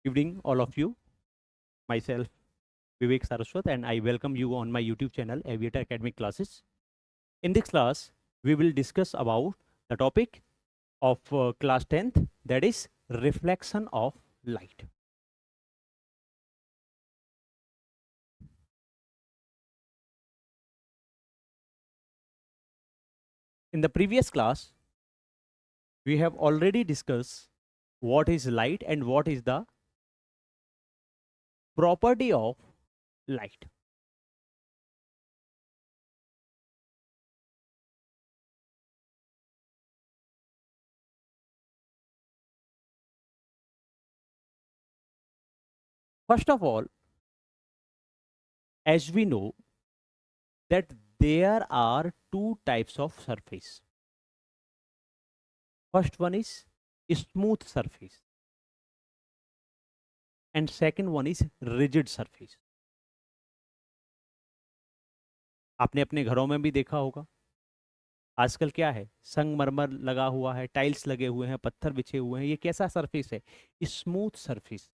Evening, all of you. Myself, Vivek Saraswat, and I welcome you on my YouTube channel, Aviator Academic Classes. In this class, we will discuss about the topic of class 10th, that is reflection of light. In the previous class, we have already discussed what is light and what is the property of light. First of all, as we know that there are two types of surface. First one is smooth surface and second one is rigid surface. आपने अपने घरों में भी देखा होगा, आजकल क्या है, संगमरमर लगा हुआ है, टाइल्स लगे हुए हैं, पत्थर बिछे हुए हैं. ये कैसा सरफेस है? Smooth surface.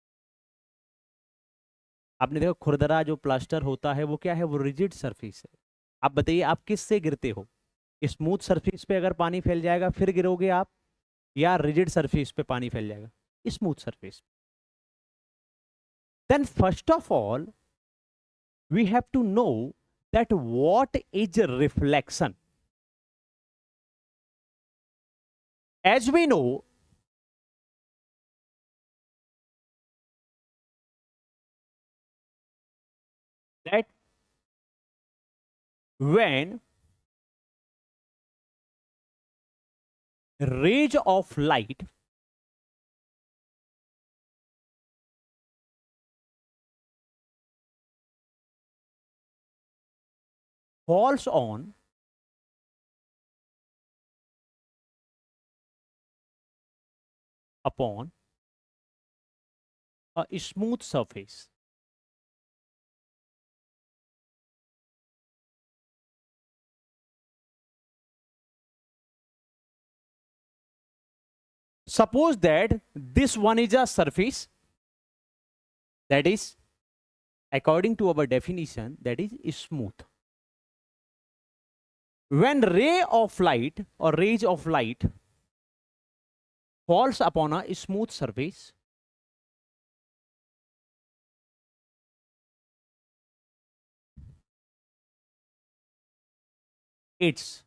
आपने देखा खुरदरा जो प्लास्टर होता है वो क्या है? वो रिजिड सरफेस है. आप बताइए, आप किस से गिरते हो? स्मूथ सरफेस पे अगर पानी फैल जाएगा फिर गिरोगे आप, या रिजिड सरफेस पे पानी फैल जाएगा? Smooth surface. Then first of all we have to know that what is reflection. As we know that when rays of light falls on upon a smooth surface, suppose that this one is a surface that is, according to our definition, that is smooth. When ray of light or rays of light falls upon a smooth surface, its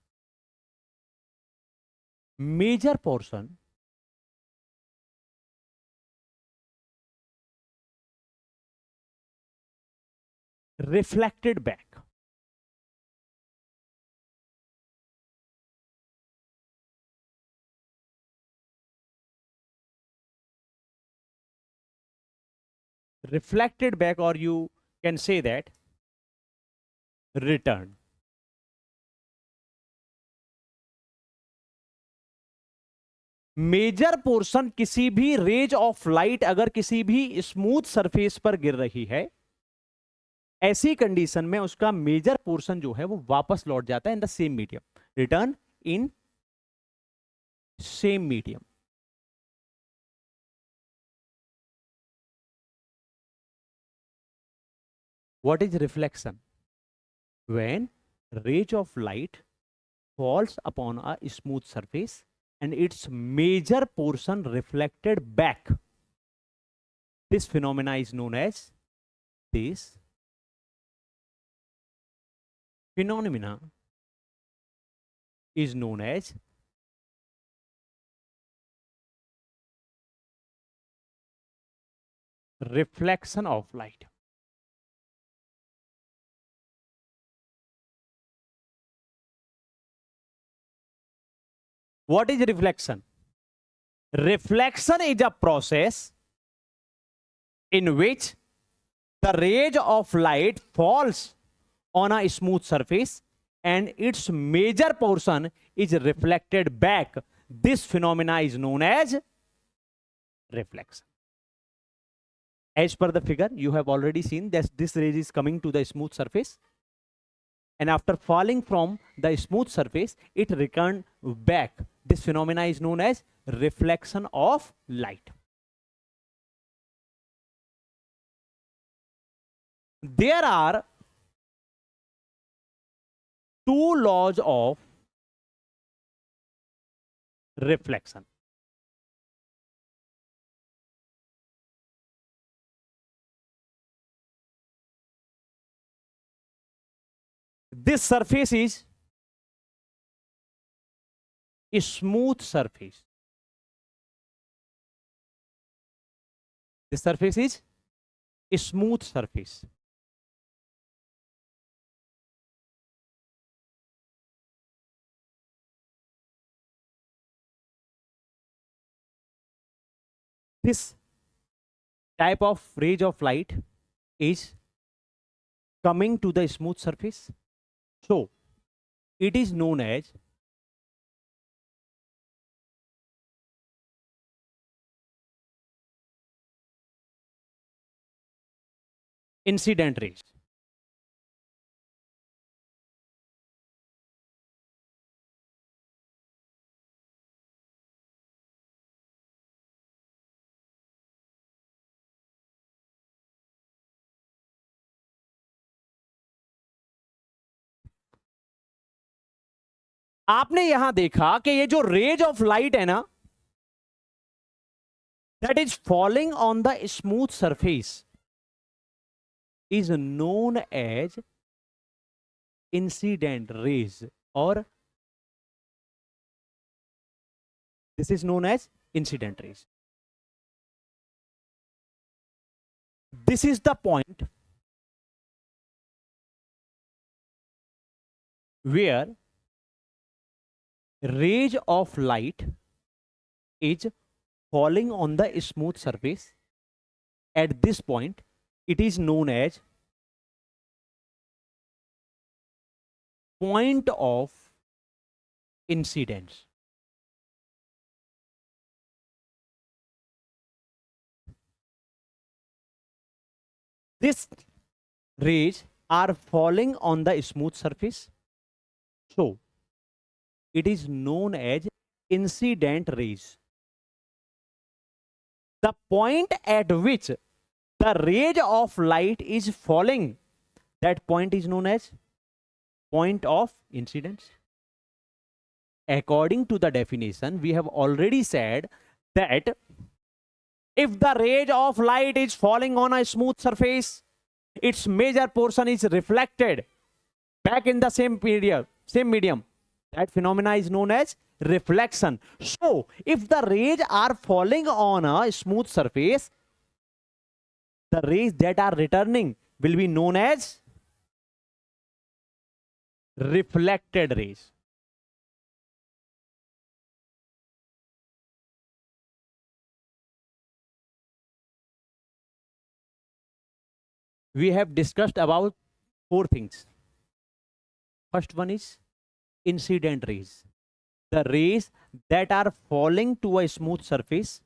major portion reflected back. Reflected back, or you can say that return. Major portion किसी भी raise of light अगर किसी भी smooth surface पर गिर रही है, ऐसी कंडीशन में उसका मेजर पोर्शन जो है वो वापस लौट जाता है इन the same medium. Return in same medium. What is reflection? When rays of light falls upon a smooth surface and its major portion reflected back. This phenomena is known as reflection of light. What is reflection? Reflection is a process in which the rays of light falls on a smooth surface and its major portion is reflected back. This phenomena is known as reflection. As per the figure, you have already seen that this ray is coming to the smooth surface, and after falling from the smooth surface, it returned back. This phenomena is known as reflection of light. there are two laws of reflection. This surface is a smooth surface. This surface is a smooth surface. This type of rays of light is coming to the smooth surface. So it is known as incident rays. आपने यहां देखा कि ये जो raise of light है ना, that is falling on the smooth surface is known as incident rays, or this is known as incident rays. This is the point where rays of light is falling on the smooth surface. At this point, it is known as point of incidence. These rays are falling on the smooth surface, so it is known as incident rays. The point at which the rays of light is falling, that point is known as point of incidence. According to the definition, we have already said that if the rays of light is falling on a smooth surface, its major portion is reflected back in the same medium. That phenomena is known as reflection. So if the rays are falling on a smooth surface, the rays that are returning will be known as reflected rays. We have discussed about four things. First one is incident rays. The rays that are falling to a smooth surface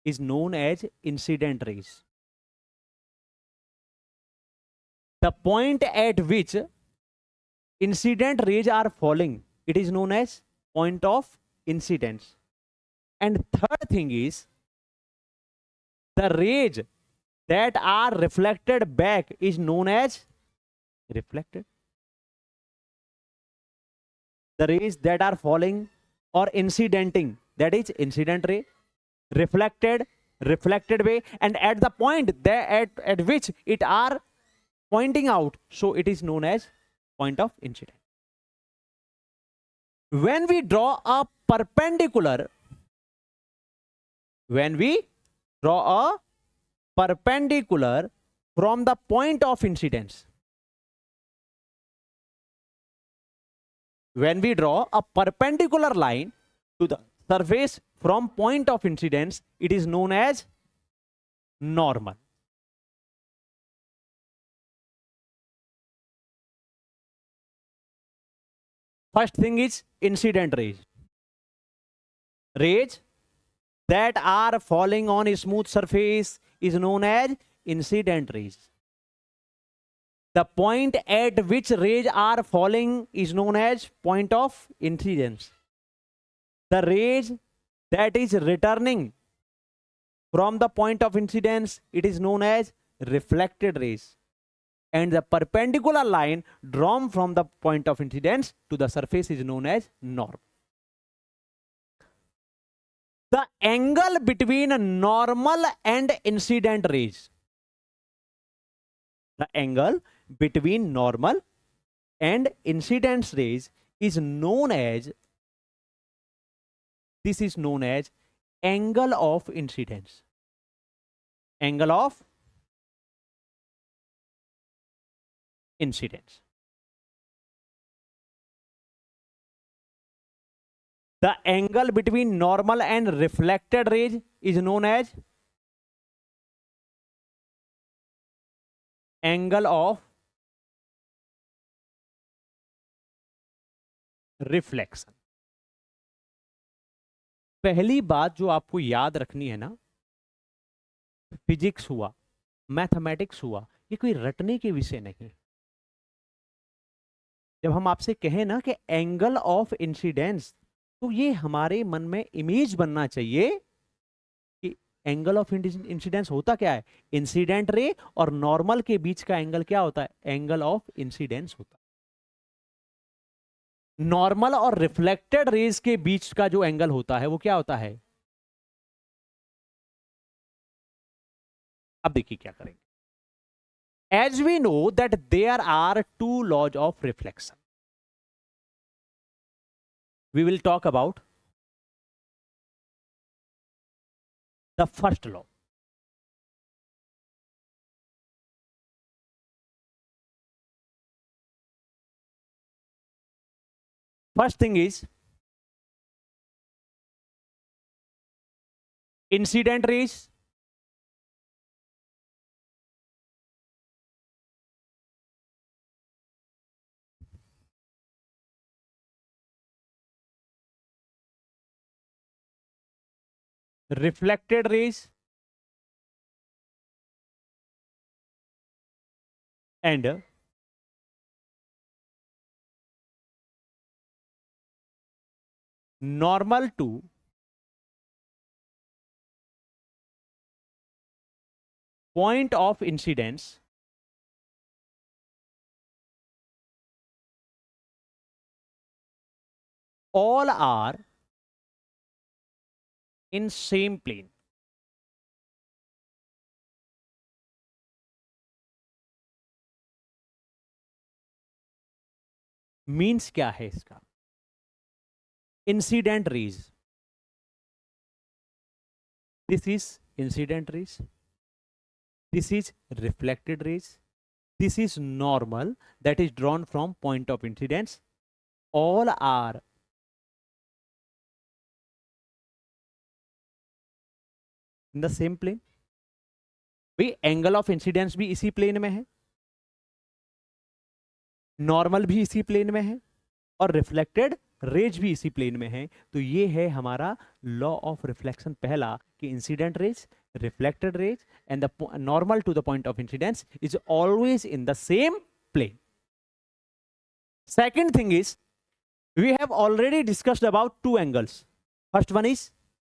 is known as incident rays. The point at which incident rays are falling, it is known as point of incidence. And third thing is the rays that are reflected back is known as reflected. The rays that are falling or incidenting, that is incident ray. Reflected, reflected way, and at the point that at which it are pointing out, so it is known as point of incident. When we draw a perpendicular, from the point of incidence, when we draw a perpendicular line to the surface from point of incidence, it is known as normal. First thing is incident rays. Rays that are falling on a smooth surface is known as incident rays. The point at which rays are falling is known as point of incidence. The rays that is returning from the point of incidence, it is known as reflected rays. and the perpendicular line drawn from the point of incidence to the surface is known as norm. The angle between normal and incident rays, the angle between normal and incident rays is known as, this is known as angle of incidence. Angle of incidence. The angle between normal and reflected rays is known as angle of reflection. पहली बात जो आपको याद रखनी है ना, physics हुआ, mathematics हुआ, ये कोई रटने के विषय नहीं. जब हम आपसे कहें ना कि एंगल ऑफ इंसिडेंस, तो ये हमारे मन में इमेज बनना चाहिए कि एंगल ऑफ इंसिडेंस होता क्या है. इंसिडेंट रे और नॉर्मल के बीच का एंगल क्या होता है, एंगल ऑफ इंसिडेंस होता है. नॉर्मल और रिफ्लेक्टेड रेज के बीच का जो एंगल होता है वो क्या होता है. अब देखिए क्या करेंगे. As we know that there are two laws of reflection, we will talk about the first law. First thing is incident rays reflected rays and normal to point of incidence all are in same plane. Means क्या है इसका. Incident raise, this is incident raise, this is reflected rays, this is normal that is drawn from point of incidence, all are in the same plane. भाई angle of incidence भी इसी plane में है, normal भी इसी plane में है और रिफ्लेक्टेड रेज भी इसी प्लेन में है. तो ये है हमारा लॉ ऑफ रिफ्लेक्शन पहला, कि incident raise, reflected rays and the normal to the point of incidence is always in the same plane. Second thing is, we have already discussed about two angles. First one is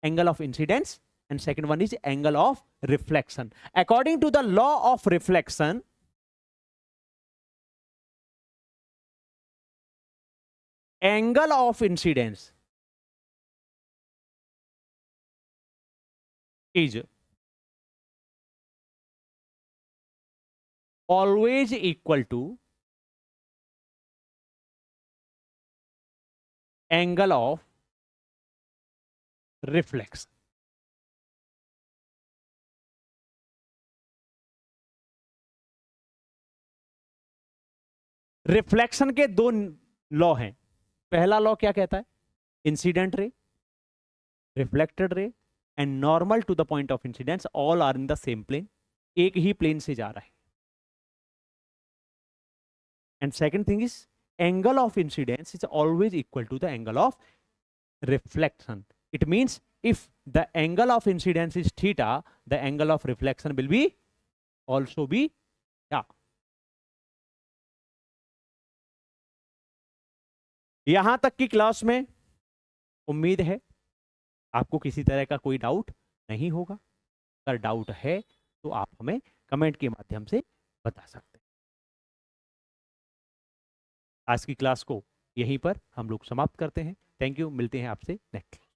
angle of incidence and second one is angle of reflection. According to the law of reflection, angle of incidence is always equal to angle of reflection. Reflection के दो law हैं. पहला law क्या कहता है, incident ray, reflected ray and normal to the point of incidence all are in the same plane, एक ही plane से जा रहा है. And second thing is angle of incidence is always equal to the angle of reflection. It means if the angle of incidence is theta, the angle of reflection will be also be yeah. यहां तक की class में उम्मीद है आपको किसी तरह का कोई डाउट नहीं होगा. अगर डाउट है तो आप हमें कमेंट के माध्यम से बता सकते हैं. आज की क्लास को यहीं पर हम लोग समाप्त करते हैं। थैंक यू, मिलते हैं आपसे नेक्स्ट।